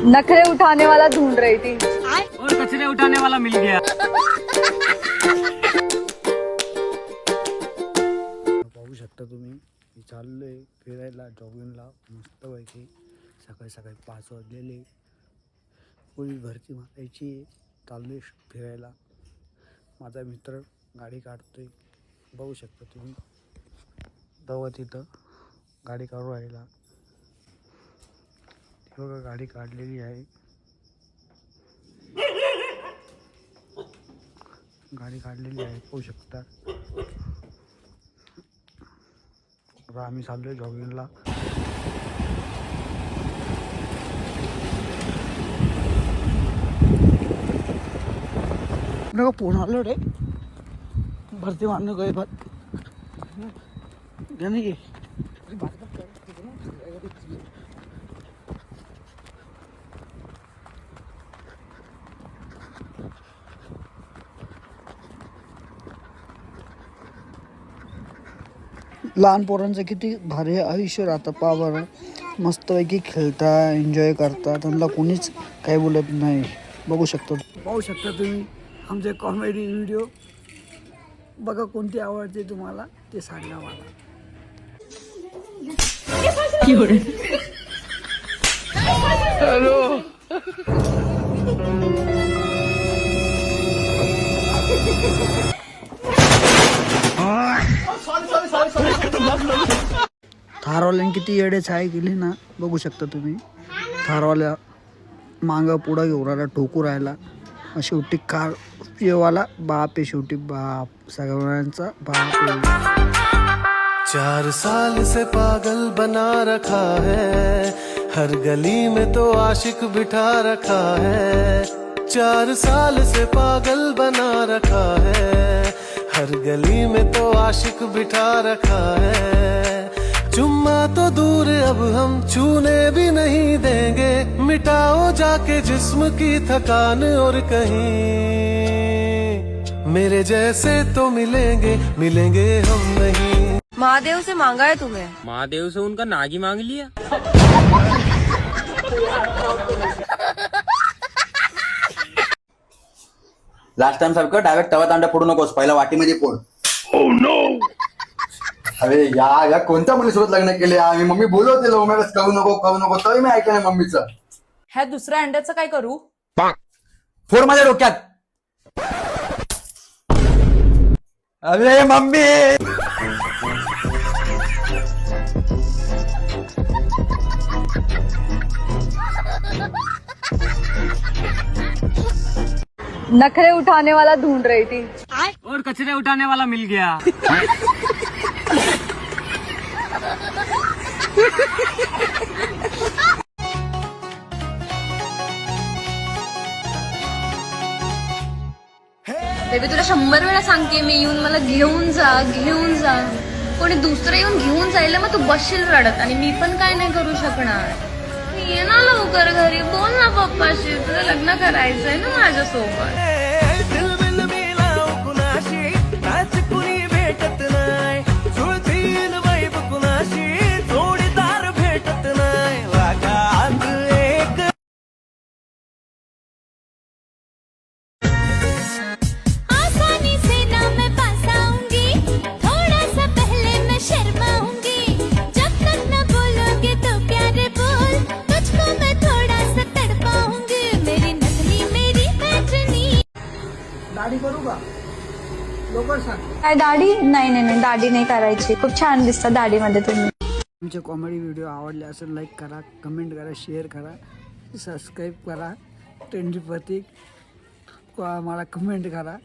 नखरे उठाने वाला ढूंढ रही थी और कचरे उठाने वाला मिल गया। पाहू शकता तुम्ही, मी चाललोय फिरायला जॉगिंगला मस्तपैकी. सकाळी सकाळी 5 वाजलेले. पोलीस भरती मारायची, चाललोय फिरायला. माझा मित्र गाडी काढतोय, बघू शकता तुम्ही. तेव्हा तिथं गाडी काढू राहिला. बघा गाडी काढलेली आहे. गाडी काढलेली आहे पाहू शकता. आता आम्ही चाललोय जॉगिंगला. नको फोन आलो रे, भरती मारने गए बात नहीं. लहान पोरांचं किती भारी आयुष्य राहतं पहा बरं. मस्तपैकी खेळता, एन्जॉय करता, त्यांना कोणीच काही बोलत नाही. बघू शकता तुम्ही आमचे कॉमेडी व्हिडिओ. बघा कोणती आवडते तुम्हाला ते सांगा मला. हॅलो थारवाल्याने किती येडे छाय केली ना, बघू शकता तुम्ही. थारवाल्या मागं पुढं घेऊन राहिला, ठोकू राहिला. शेवटी कार पिओवाला बाप आहे, शेवटी बाप सगळ्यांचा बाप आहे. 4 साल से पागल बना रखा है, हर गली में तो आशिक बिठा रखा है. 4 साल से पागल बना रखा है, हर गली में तो आशिक बिठा रखा है. चुम्मा तो दूर अब हम छूने भी नहीं देंगे, मिटाओ जाके जिस्म की थकान और कहीं मेरे जैसे तो मिलेंगे मिलेंगे हम नहीं. महादेव से मांगा है तुम्हें? महादेव से उनका नागी मांग लिया। लास्ट टाइम सारखं डायरेक्ट तवा तांडा फोडू नकोस, पहिला वाटीमध्ये फोड. अरे या कोणत्या मुलीसोबत लग्न केले? आम्ही मम्मी बोलवते लव्ह मॅरेज करू नको तरी मी ऐकलं नाही मम्मीचं. ह्या दुसऱ्या अंड्याचं काय करू? फोड माझ्या डोक्यात. अरे मम्मी नखरे उठाने वाला ढूंढ रही थी और कचरे उठाने वाला मिल गया। बेबी तुला 100 वेळा सांगते मी, येऊन मला घेऊन जा. कोणी दुसरं येऊन घेऊन जायला मग तू बसशील रडत, आणि मी पण काय नाही करू शकणार. ये ना लवकर घरी, बोल ना पप्पाशी, तुला लग्न करायचंय ना माझ्यासोबत. भेटत नाही जुळतील वैब कुणाशी, जोडीदार भेटत नाही वागात एक. आसानी से ना मैं पास आऊंगी, थोड़ा सा पहले मैं शर्माऊंगी. जब तक न बोलोगे तो प्यारे बोल, तुझको मैं थोड़ा सा तड़पाऊंगी. मेरी नथनी मेरी पैजनी. दाढी करू का? लवकर सांग. काय दाढी? नाही दाढी नाही करायची. खूप छान दिसता दाढीमध्ये तुम्ही. तुमचे कॉमेडी व्हिडिओ आवडले असेल लाईक करा, कमेंट करा, शेअर करा, सबस्क्राईब करा. ट्रेंडी प्रतीक मला कमेंट करा.